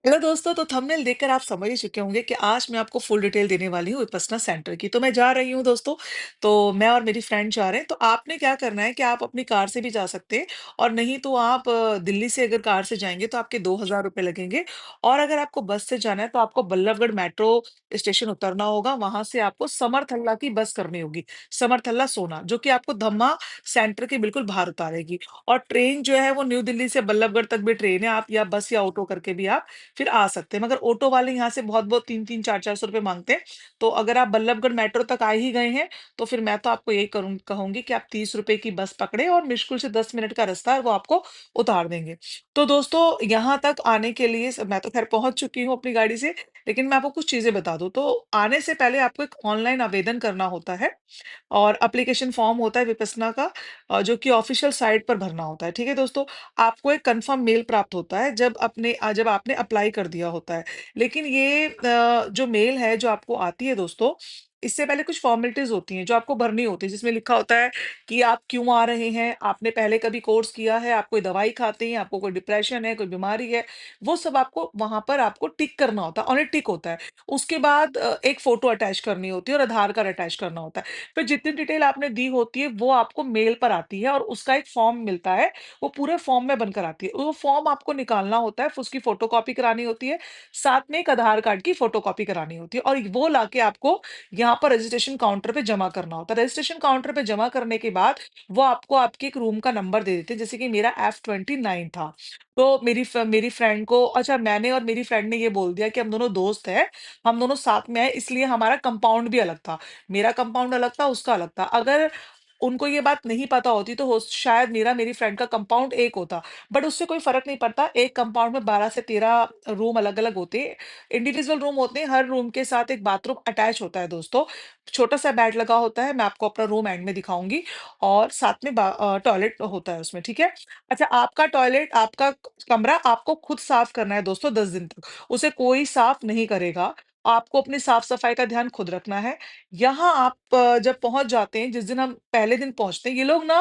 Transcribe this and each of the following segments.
Hello दोस्तों, तो thumbnail देखकर आप समझ ही चुके होंगे कि आज मैं आपको फुल डिटेल देने वाली हूँ विपस्सना सेंटर की। तो मैं जा रही हूँ दोस्तों, तो मैं और मेरी फ्रेंड जा रहे हैं। तो आपने क्या करना है कि आप अपनी कार से भी जा सकते हैं और नहीं तो आप दिल्ली से अगर कार से जाएँगे तो आपके 2000 रुपए लगेंगे और अगर आपको बस से जाना है तो आपको बल्लभगढ़ मेट्रो स्टेशन उतरना होगा। वहाँ से आपको समरथल्ला की बस करनी होगी, समरथल्ला सोना, जो कि आपको धम्मा सेंटर के बिल्कुल बाहर उतारेगी और ट्रेन जो है वो न्यू दिल्ली से बल्लभगढ़ तक भी ट्रेन है। आप या बस या ऑटो करके भी आप फिर आ सकते हैं। मगर ऑटो वाले यहाँ से बहुत-बहुत 3-3 4-4 सौ रुपए माँगते हैं। तो अगर आप बल्लभगढ़ मेट्रो तक आ ही गए हैं, तो फिर मैं तो आपको यही कहूँगी कि आप 30 रुपए की बस पकड़ें और मुश्किल से 10 मिनट का रास्ता है, वो आपको उतार देंगे। तो दोस्तों, यहाँ तक आने के लिए मैं तो खैर पहुँच चुकी हूँ अपनी गाड़ी से, लेकिन मैं आपको कुछ चीज़ें बता दूँ। तो आने से पहले आपको एक ऑनलाइन आवेदन करना होता है और एप्लीकेशन फॉर्म होता है विपस्सना का, जो कि ऑफिशियल साइट पर भरना होता है। ठीक है दोस्तों? आपको एक कन्फर्म मेल प्राप्त होता है जब आपने अप्लाई कर दिया होता है। लेकिन ये जो मेल है जो आपको आती है दोस्तों, इससे पहले कुछ फॉर्मेलिटीज़ होती हैं जो आपको भरनी होती है, जिसमें लिखा होता है कि आप क्यों आ रहे हैं, आपने पहले कभी कोर्स किया है, आप कोई दवाई खाते हैं, आपको कोई डिप्रेशन है, कोई बीमारी है, वो सब आपको वहाँ पर आपको टिक करना होता है, ऑन ए टिक होता है। उसके बाद एक फ़ोटो अटैच करनी होती है और आधार कार्ड अटैच करना होता है। फिर जितनी डिटेल आपने दी होती है, वो आपको मेल पर आती है और उसका एक फॉर्म मिलता है, वो पूरे फॉर्म में बनकर आती है। वो फॉर्म आपको निकालना होता है, फिर उसकी फ़ोटोकॉपी करानी होती है, साथ में एक आधार कार्ड की फ़ोटोकॉपी करानी होती है और वो लाके आपको यहाँ पर रजिस्ट्रेशन काउंटर पे जमा करना होता है। रजिस्ट्रेशन काउंटर पे जमा करने के बाद वो आपको आपके एक रूम का नंबर दे देते हैं, जैसे कि मेरा F29 था। तो मेरी फ्रेंड को अच्छा मैंने और मेरी फ्रेंड ने ये बोल दिया कि हम दोनों दोस्त हैं, हम दोनों साथ में हैं, इसलिए हमारा कंपाउंड भी अलग था। मेरा कंपाउंड अलग था, उसका अलग था। अगर उनको ये बात नहीं पता होती तो हो शायद मेरी फ्रेंड का कंपाउंड एक होता, बट उससे कोई फ़र्क नहीं पड़ता। एक कंपाउंड में 12 से 13 रूम अलग-अलग होते हैं। इंडिविजुअल रूम होते हैं, हर रूम के साथ एक बाथरूम अटैच होता है दोस्तों। छोटा-सा बेड लगा होता है, मैं आपको अपना रूम एंड में दिखाऊँगी और साथ में टॉयलेट होता है उसमें, ठीक है? अच्छा, आपका टॉयलेट, आपका कमरा आपको खुद साफ करना है दोस्तों 10 दिन तक। उसे कोई साफ नहीं करेगा। आपको अपनी साफ-सफाई का ध्यान खुद रखना है। यहाँ आप जब पहुँच जाते हैं, जिस दिन हम पहले दिन पहुँचते हैं, ये लोग ना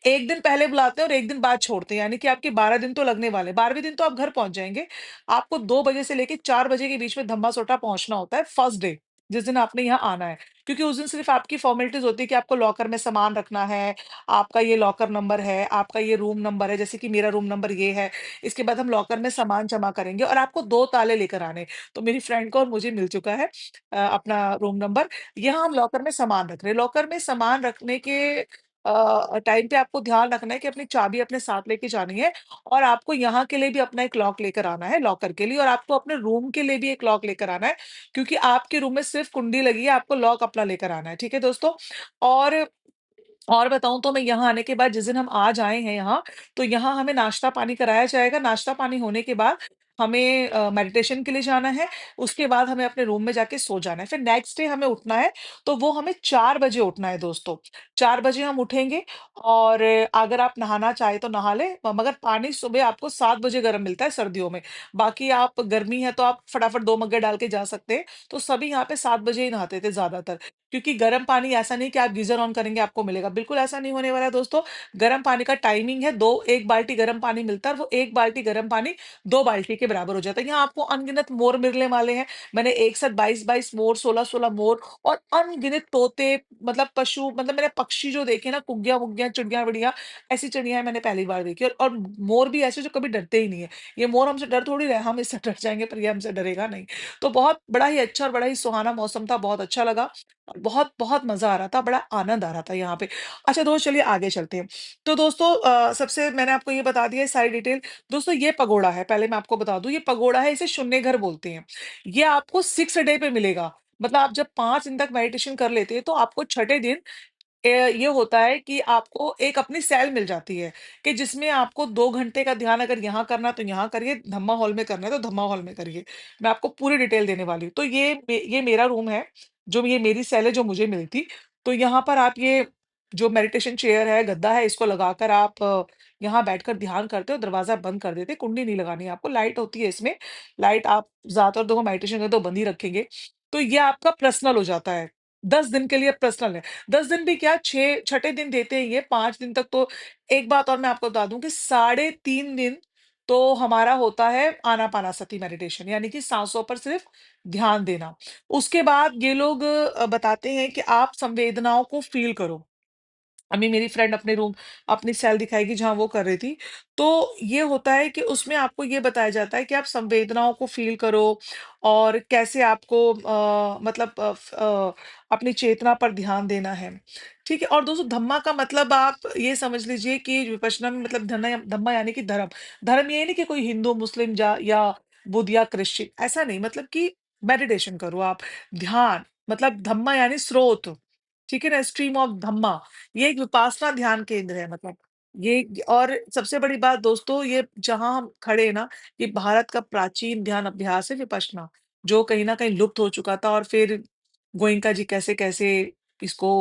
1 दिन पहले बुलाते हैं और 1 दिन बाद छोड़ते हैं, यानी कि आपके 12 दिन तो लगने वाले हैं। 12वें दिन तो आप घर पहुँच जाएँगे। आपको 2 बजे से लेके 4 बजे के बीच में धम्मासोटा पहुँचना होता है फर्स्ट डे, जिस दिन आपने यहाँ आना है। क्योंकि उस दिन सिर्फ़ आपकी फ़ॉर्मेलिटीज़ होती है कि आपको लॉकर में सामान रखना है, आपका ये लॉकर नंबर है, आपका ये रूम नंबर है, जैसे कि मेरा रूम नंबर ये है। इसके बाद हम लॉकर में सामान जमा करेंगे और आपको 2 ताले लेकर आने हैं। तो मेरी फ्रेंड को और मुझे मिल चुका है अपना रूम नंबर। यहाँ हम लॉकर में सामान रख रहे हैं। लॉकर में सामान रखने के टाइम पे आपको ध्यान रखना है कि अपनी चाबी अपने साथ लेके जानी है और आपको यहाँ के लिए भी अपना एक लॉक लेकर आना है लॉकर के लिए और आपको अपने रूम के लिए भी एक लॉक लेकर आना है, क्योंकि आपके रूम में सिर्फ़ कुंडी लगी है, आपको लॉक अपना लेकर आना है। ठीक है दोस्तों? और और बताऊँ तो मैं यहाँ आने के बाद जिस दिन हम आज आए हैं यहाँ, तो यहाँ हमें नाश्ता-पानी कराया जाएगा। नाश्ता-पानी होने के बाद हमें मेडिटेशन के लिए जाना है, उसके बाद हमें अपने रूम में जाके सो जाना है। फिर नेक्स्ट डे हमें उठना है, तो वो हमें 4 बजे उठना है दोस्तों। 4 बजे हम उठेंगे और अगर आप नहाना चाहें तो नहा लें, मगर पानी सुबह आपको 7 बजे गर्म मिलता है सर्दियों में। बाकी आप गर्मी है तो आप फटाफट 2 मग्गे डाल के जा सकते हैं। तो सभी यहाँ पे 7 बजे ही नहाते थे ज़्यादातर। क्योंकि गर्म पानी ऐसा नहीं कि आप गीज़र ऑन करेंगे आपको मिलेगा, बिल्कुल ऐसा नहीं होने वाला है दोस्तों। गर्म पानी का टाइमिंग है 2 1 बाल्टी गर्म पानी मिलता है और वो 1 बाल्टी गर्म पानी 2 बाल्टी के बराबर हो जाता है। यहाँ आपको अनगिनत मोर मिलने वाले हैं। मैंने एक साथ 22-22 मोर, 16-16 मोर और अनगिनत तोते, मतलब पशु, मतलब मैंने पक्षी जो देखे ना, कुग्गिया-वुग्गियाँ, चिड़िया-विड़िया, ऐसी चिड़ियाँ मैंने पहली बार देखी और मोर भी ऐसे जो कभी डरते ही नहीं है। ये मोर हमसे डर थोड़ी रहे, हम इससे डर जाएँगे पर ये हमसे डरेगा नहीं। तो बहुत बड़ा ही अच्छा और बड़ा ही सुहाना मौसम था, बहुत अच्छा लगा। बहुत मज़ा आ रहा था, बड़ा आनंद आ रहा था यहाँ पे। अच्छा दोस्त, चलिए आगे चलते हैं। तो दोस्तों, सबसे मैंने आपको ये बता दिया है सारी डिटेल। दोस्तों, ये पगोड़ा है, पहले मैं आपको बता दूँ, ये पगोड़ा है, इसे शून्य घर बोलते हैं। ये आपको 6 डे पे मिलेगा। मतलब आप जब 5 दिन तक मेडिटेशन कर लेते हैं तो आपको छठे दिन ये होता है कि आपको एक अपनी सेल मिल जाती है, कि जिसमें आपको 2 घंटे का ध्यान अगर यहाँ करना है तो यहाँ करिए, धम्मा हॉल में करना है तो धम्मा हॉल में करिए। मैं आपको पूरी डिटेल देने वाली हूँ। तो ये मेरा रूम है, जो ये मेरी सेल है जो मुझे मिली थी। तो यहाँ पर आप ये जो मेडिटेशन चेयर है, गद्दा है, इसको लगाकर आप यहाँ बैठकर ध्यान करते हो, दरवाज़ा बंद कर देते, कुंडी नहीं लगानी है आपको, लाइट होती है इसमें। लाइट आप ज़्यादातर देखो मेडिटेशन करते हो बंद ही रखेंगे। तो ये आपका पर्सनल हो जाता है। 10 दिन के लिए पर्सनल है। 10 दिन भी क्या, 6 छठे दिन देते हैं ये, 5 दिन तक तो। एक बात और मैं आपको बता दूँ कि साढ़े 3 दिन तो हमारा होता है आनापानासती मेडिटेशन, यानी कि साँसों पर सिर्फ़ ध्यान देना। उसके बाद ये लोग बताते हैं कि आप संवेदनाओं को फ़ील करो। अभी मेरी फ्रेंड अपने रूम अपनी सेल दिखाएगी जहाँ वो कर रही थी। तो ये होता है कि उसमें आपको ये बताया जाता है कि आप संवेदनाओं को फ़ील करो और कैसे आपको मतलब अपनी चेतना पर ध्यान देना है। ठीक है? और दोस्तों धम्मा का मतलब आप ये समझ लीजिए कि विपश्यना में मतलब धम्मा यानी कि धर्म। धर्म ये नहीं कि कोई हिंदू, मुस्लिम या बुद्ध या क्रिश्चियन, ऐसा नहीं, मतलब कि मेडिटेशन करो आप। ध्यान मतलब धम्मा यानी स्रोत, ठीक है ना? स्ट्रीम ऑफ धम्मा। ये एक विपासना ध्यान केंद्र है, मतलब ये। और सबसे बड़ी बात दोस्तों, ये जहाँ हम खड़े हैं ना, ये भारत का प्राचीन ध्यान अभ्यास है विपश्यना, जो कहीं न कहीं लुप्त हो चुका था, और फिर गोइंका जी कैसे-कैसे इसको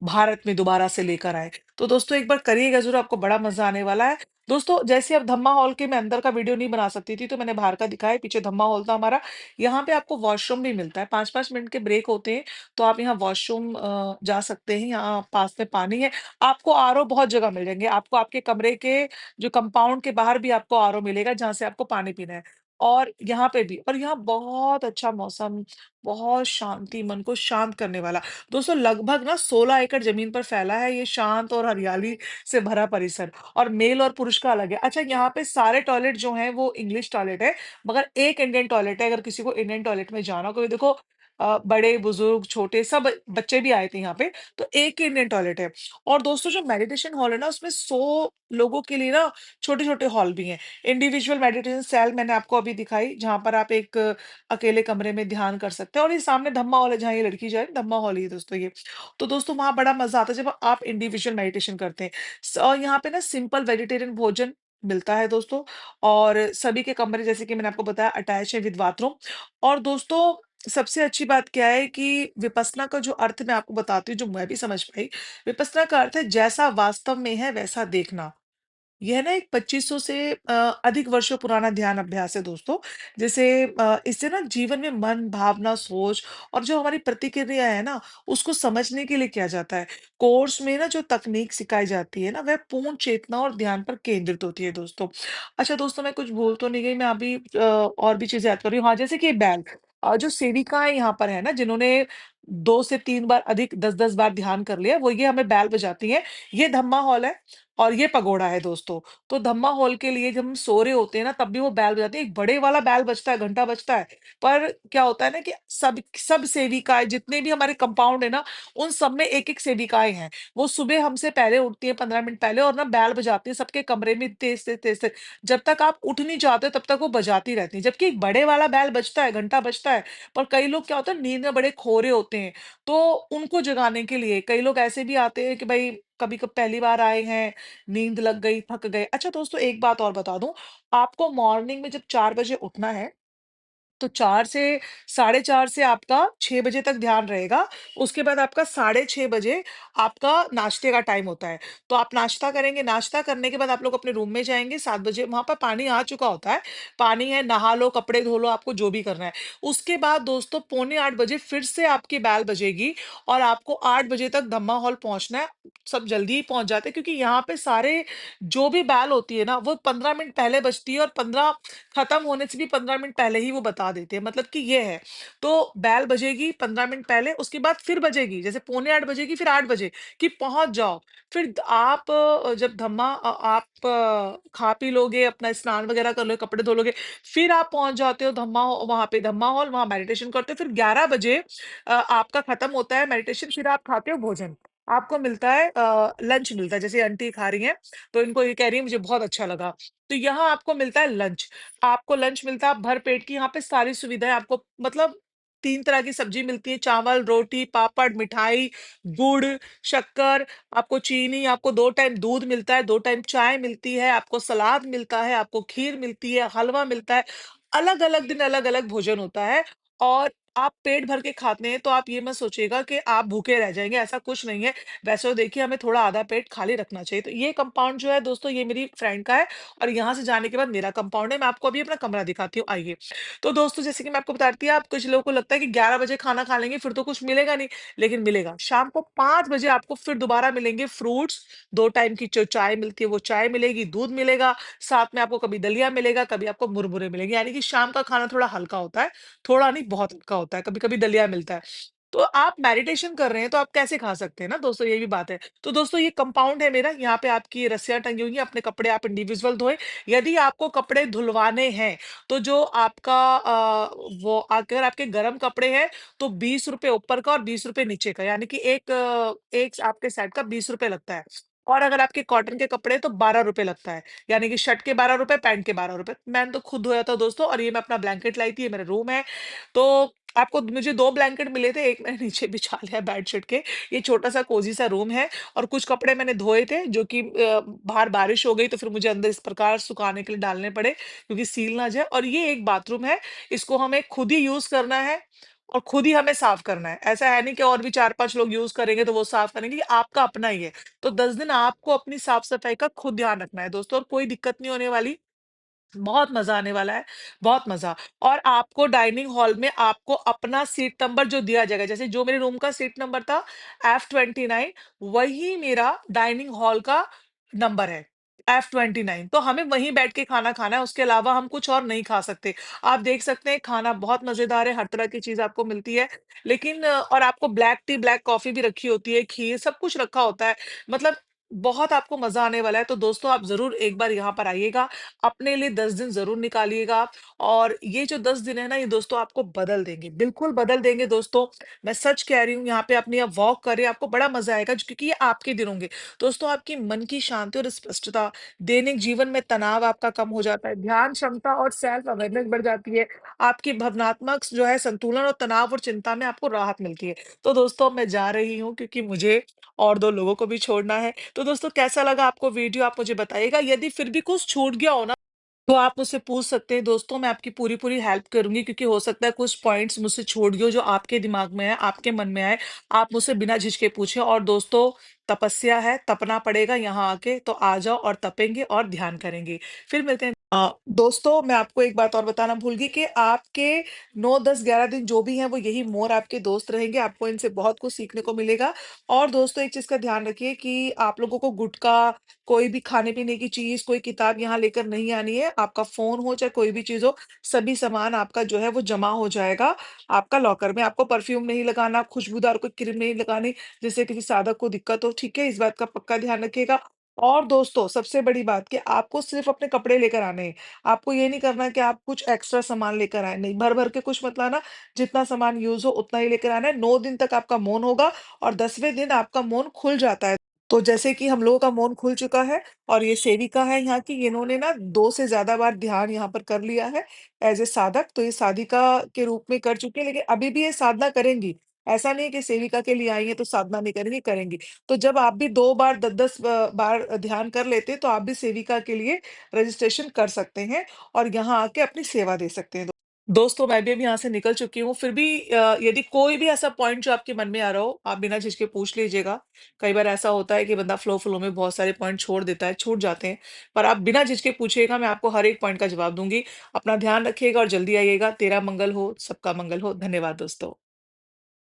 भारत में दोबारा से लेकर आए। तो दोस्तों एक बार करिएगा ज़रूर, आपको बड़ा मज़ा आने वाला है। दोस्तों जैसे अब धम्मा हॉल के मैं अंदर का वीडियो नहीं बना सकती थी, तो मैंने बाहर का दिखाया, पीछे धम्मा हॉल था हमारा। यहाँ पे आपको वॉशरूम भी मिलता है, 5-5 मिनट के ब्रेक होते हैं, तो आप यहाँ वॉशरूम जा सकते हैं, यहाँ पास में पानी है। आपको आरओ बहुत जगह मिल जाएँगे, आपको आपके कमरे के जो कंपाउंड के बाहर भी आपको आरओ मिलेगा, जहाँ से आपको पानी पीना है। और यहाँ पे भी, और यहाँ बहुत अच्छा मौसम, बहुत शांति, मन को शांत करने वाला। दोस्तों लगभग ना 16 एकड़ ज़मीन पर फैला है ये शांत और हरियाली से भरा परिसर, और मेल और पुरुष का अलग है। अच्छा, यहाँ पे सारे टॉयलेट जो हैं वो इंग्लिश टॉयलेट है, मगर एक इंडियन टॉयलेट है, अगर किसी को इंडियन टॉयलेट में जाना हो, क्योंकि देखो बड़े-बुज़ुर्ग, छोटे सब बच्चे भी आए थे यहाँ पे, तो एक ही इंडियन टॉयलेट है। और दोस्तों जो मेडिटेशन हॉल है ना, उसमें 100 लोगों के लिए ना छोटे-छोटे हॉल भी हैं। इंडिविजुअल मेडिटेशन सेल मैंने आपको अभी दिखाई, जहाँ पर आप एक अकेले कमरे में ध्यान कर सकते हैं, और ये सामने धम्मा हॉल है, जहाँ ये लड़की जा रही है, धम्मा हॉल ही है दोस्तों ये। तो दोस्तों वहाँ बड़ा मज़ा आता है जब आप इंडिविजुअल मेडिटेशन करते हैं। और यहाँ पे ना सिंपल वेजिटेरियन भोजन मिलता है दोस्तों, और सभी के कमरे जैसे कि मैंने आपको बताया अटैच है विद बाथरूम। और दोस्तों सबसे अच्छी बात क्या है कि विपस्सना का जो अर्थ मैं आपको बताती हूँ, जो मैं भी समझ पाई। विपस्सना का अर्थ है जैसा वास्तव में है वैसा देखना। यह ना एक 2500 से अधिक वर्षों पुराना ध्यान अभ्यास है दोस्तों। जैसे इससे ना जीवन में मन, भावना, सोच और जो हमारी प्रतिक्रिया है ना, उसको समझने के लिए किया जाता है। कोर्स में ना जो तकनीक सिखाई जाती है ना, वह पूर्ण चेतना और ध्यान पर केंद्रित होती है दोस्तों। अच्छा दोस्तों, मैं कुछ भूल तो नहीं गई, मैं अभी और भी चीज़ें याद कर रही हूँ। हाँ, जैसे कि बैल, जो सेविकाएँ यहाँ पर है ना, जिन्होंने 2 से 3 बार अधिक 10-10 बार ध्यान कर लिया, वो ये हमें बैल बजाती हैं। ये धम्मा हॉल है और ये पगोड़ा है दोस्तों। तो धम्मा हॉल के लिए जब हम सो रहे होते हैं ना, तब भी वो बैल बजाती है। एक बड़े वाला बैल बजता है, घंटा बजता है। पर क्या होता है ना कि सब सब सेविकाएँ जितने भी हमारे कंपाउंड है ना, उन सब में एक-एक सेविकाएँ हैं। वो सुबह हमसे पहले उठती हैं, 15 मिनट पहले, और ना बैल बजाती हैं सबके कमरे में तेज़-तेज़, तेज़-तेज़। जब तक आप उठ नहीं जाते हो, तब तक वो बजाती रहती हैं। जबकि एक बड़े वाला बैल बजता है, घंटा बजता है, पर कई लोग क्या होता है, नींद में बड़े खो रहे होते हैं। तो उनको जगाने के लिए कई लोग ऐसे भी आते हैं कि भई कभी कब पहली बार आए हैं, नींद लग गई, थक गए। अच्छा दोस्तों एक बात और बता दूँ, आपको मॉर्निंग में जब 4 बजे उठना है, तो 4 से साढ़े 4 से आपका 6 बजे तक ध्यान रहेगा। उसके बाद आपका साढ़े 6 बजे आपका नाश्ते का टाइम होता है। तो आप नाश्ता करेंगे, नाश्ता करने के बाद आप लोग अपने रूम में जाएँगे, 7 बजे वहाँ पर पानी आ चुका होता है। पानी है, नहा लो, कपड़े धो लो, आपको जो भी करना है। उसके बाद दोस्तों पौने 8 बजे फिर से आपकी बेल बजेगी, और आपको 8 बजे तक धम्मा हॉल पहुँचना है। सब जल्दी ही पहुँच जाते हैं, क्योंकि यहाँ पे सारे जो भी बेल होती है ना, वो 15 मिनट पहले बजती है, और 15 खत्म होने से भी 15 मिनट पहले ही वो बता देते हैं, मतलब कि ये है। तो बेल बजेगी 15 मिनट पहले, उसके बाद फिर बजेगी, जैसे पौने 8 बजेगी, फिर 8 बजे कि पहुँच जाओ। फिर आप जब आप खा पी लोगे, अपना स्नान वगैरह कर लोगे, कपड़े धो लोगे, फिर आप पहुँच जाते हो वहाँ पे धम्मा हॉल, वहाँ मेडिटेशन करते हो, फिर 11 बजे आपका खत्म होता है मेडिटेशन, फिर आप खाते हो भोजन। आपको मिलता है लंच मिलता है, जैसे आंटी खा रही हैं, तो इनको ये कह रही हैं मुझे बहुत अच्छा लगा। तो यहाँ आपको मिलता है लंच। आपको लंच मिलता है भर पेट की, यहाँ पे सारी सुविधाएँ आपको, मतलब 3 तरह की सब्ज़ी मिलती है, चावल, रोटी, पापड़, मिठाई, गुड़, शक्कर, आपको चीनी, आपको 2 टाइम दूध मिलता है, 2 टाइम चाय मिलती है, आपको सलाद मिलता है, आपको खीर मिलती है, हलवा मिलता है। अलग-अलग दिन अलग-अलग भोजन होता है, और आप पेट भर के खाते हैं तो आप ये मत सोचिएगा कि आप भूखे रह जाएँगे, ऐसा कुछ नहीं है। वैसे तो देखिए हमें थोड़ा आधा पेट खाली रखना चाहिए। तो ये कंपाउंड जो है दोस्तों ये मेरी फ्रेंड का है और यहाँ से जाने के बाद मेरा कंपाउंड है। मैं आपको अभी अपना कमरा दिखाती हूँ, आइए। तो दोस्तों जैसे कि मैं आपको बता रही थी, आप कुछ लोगों को लगता है कि 11 बजे खाना खा लेंगे फिर तो कुछ मिलेगा नहीं, लेकिन मिलेगा। शाम को 5 बजे आपको फिर दोबारा मिलेंगे फ्रूट्स, 2 टाइम की जो चाय मिलती है वो चाय मिलेगी, दूध मिलेगा, साथ में आपको कभी दलिया मिलेगा, कभी आपको मुरमुरे मिलेंगे। यानी कि शाम का खाना थोड़ा हल्का होता है, थोड़ा नहीं बहुत हल्का होता है, कभी-कभी दलिया मिलता है। तो आप मेडिटेशन कर रहे हैं तो आप कैसे खा सकते हैं ना दोस्तों, ये भी बात है। तो दोस्तों ये कंपाउंड है मेरा, यहाँ पे आपकी रस्सियाँ टंगी हुई हैं, अपने कपड़े आप इंडिविजुअल धोएँ। यदि आपको कपड़े धुलवाने हैं, तो जो आपका वो अगर आपके गरम कपड़े हैं, तो ₹20 ऊपर का और ₹20 नीचे का, यानी कि एक आपके सेट का ₹20 लगता है। और अगर आपके कॉटन के कपड़े हैं, तो ₹12 लगता है, यानी कि शर्ट के ₹12, पैंट के ₹12। मैंने तो खुद धोया था दोस्तों और ये मैं अपना ब्लैंकेट लाई थी, ये मेरा रूम है। तो आपको मुझे 2 ब्लैंकेट मिले थे, एक मैंने नीचे बिछा लिया बेडशीट के। ये छोटा-सा कोज़ी सा रूम है और कुछ कपड़े मैंने धोए थे जो कि बाहर बारिश हो गई तो फिर मुझे अंदर इस प्रकार सुखाने के लिए डालने पड़े क्योंकि सील ना जाए। और ये एक बाथरूम है, इसको हमें खुद ही यूज़ करना है और खुद ही हमें साफ करना है। ऐसा है नहीं कि और भी 4-5 लोग यूज़ करेंगे तो वो साफ करेंगे, ये आपका अपना ही है। तो 10 दिन आपको अपनी साफ-सफाई का खुद ध्यान रखना है दोस्तों, और कोई दिक्कत नहीं होने वाली। बहुत मज़ा आने वाला है, बहुत मज़ा। और आपको डाइनिंग हॉल में आपको अपना सीट नंबर जो दिया जाएगा, जैसे जो मेरे रूम का सीट नंबर था F29, वही मेरा डाइनिंग हॉल का नंबर है, F29। तो हमें वहीं बैठ के खाना खाना है, उसके अलावा हम कुछ और नहीं खा सकते। आप देख सकते हैं खाना बहुत मज़ेदार है, हर तरह की चीज़ आपको मिलती है, लेकिन और आपको ब्लैक टी, ब्लैक कॉफ़ी भी रखी होती है, खीर सब कुछ रखा होता है। मतलब बहुत आपको मज़ा आने वाला है। तो दोस्तों आप ज़रूर एक बार यहाँ पर आइएगा, अपने लिए 10 दिन ज़रूर निकालिएगा आप। और ये जो 10 दिन है ना, ये दोस्तों आपको बदल देंगे, बिल्कुल बदल देंगे दोस्तों। मैं सच कह रही हूँ, यहाँ पे अपनी आप वॉक करें, आपको बड़ा मज़ा आएगा क्योंकि ये आपके दिन होंगे। दोस्तों आपकी मन की शांति और स्पष्टता, दैनिक जीवन में तनाव आपका कम हो जाता है, ध्यान क्षमता और सेल्फ अवेयरनेस बढ़ जाती है, आपकी भावनात्मक जो है संतुलन और तनाव और चिंता में आपको राहत मिलती है। तो दोस्तों मैं जा रही हूँ क्योंकि मुझे और 2 लोगों को भी छोड़ना है। तो दोस्तों कैसा लगा आपको वीडियो, आप मुझे बताइएगा। यदि फिर भी कुछ छूट गया हो ना, तो आप मुझसे पूछ सकते हैं दोस्तों, मैं आपकी पूरी-पूरी हेल्प करूँगी क्योंकि हो सकता है कुछ पॉइंट्स मुझसे छूट गए हो जो आपके दिमाग में है, आपके मन में आए। आप मुझसे बिना झिझके पूछें। और दोस्तों तपस्या है, तपना पड़ेगा यहाँ आके, तो आ जाओ और तपेंगे और ध्यान करेंगे। फिर मिलते हैं। दोस्तों मैं आपको एक बात और बताना भूल गई कि आपके 9, 10, 11 दिन जो भी हैं वो यही मोर आपके दोस्त रहेंगे, आपको इनसे बहुत कुछ सीखने को मिलेगा। और दोस्तों एक चीज़ का ध्यान रखिए कि आप लोगों को गुटखा, कोई भी खाने-पीने की चीज़, कोई किताब यहाँ लेकर नहीं आनी है। आपका फ़ोन हो चाहे कोई भी चीज़ हो, सभी सामान आपका जो है वो जमा हो जाएगा आपका लॉकर में। आपको परफ्यूम नहीं लगाना, खुशबूदार कोई क्रीम नहीं लगानी, जिससे किसी साधक को दिक्कत हो, ठीक है? इस बात का पक्का ध्यान रखिएगा। और दोस्तों सबसे बड़ी बात कि आपको सिर्फ़ अपने कपड़े लेकर आने हैं। आपको ये नहीं करना कि आप कुछ एक्स्ट्रा सामान लेकर आएँ, नहीं, भर-भर के कुछ मत लाना, जितना सामान यूज़ हो उतना ही लेकर आना है। 9 दिन तक आपका मौन होगा और 10वें दिन आपका मौन खुल जाता है। तो जैसे कि हम लोगों का मौन खुल चुका है और ये सेविका है यहाँ की, इन्होंने ना 2 से ज़्यादा बार ध्यान यहाँ पर कर लिया है एज़ ए साधक, तो ये साधिका के रूप में कर चुकी है, लेकिन अभी भी ये साधना करेंगी। ऐसा नहीं है कि सेविका के लिए आई हैं तो साधना नहीं करेंगी, करेंगी। तो जब आप भी 2 बार 10-10 बार ध्यान कर लेते हैं, तो आप भी सेविका के लिए रजिस्ट्रेशन कर सकते हैं और यहाँ आके अपनी सेवा दे सकते हैं। दोस्तों मैं भी अभी यहाँ से निकल चुकी हूँ, फिर भी यदि कोई भी ऐसा पॉइंट जो आपके मन में आ रहा हो, आप बिना झिझके पूछ लीजिएगा। कई बार ऐसा होता है कि बंदा फ्लो में बहुत सारे पॉइंट छोड़ देता है, छूट जाते हैं, पर आप बिना झिझके पूछिएगा, मैं आपको हर एक पॉइंट का जवाब दूँगी। अपना ध्यान रखिएगा और जल्दी आइएगा। तेरा मंगल हो, सबका मंगल हो। धन्यवाद दोस्तों।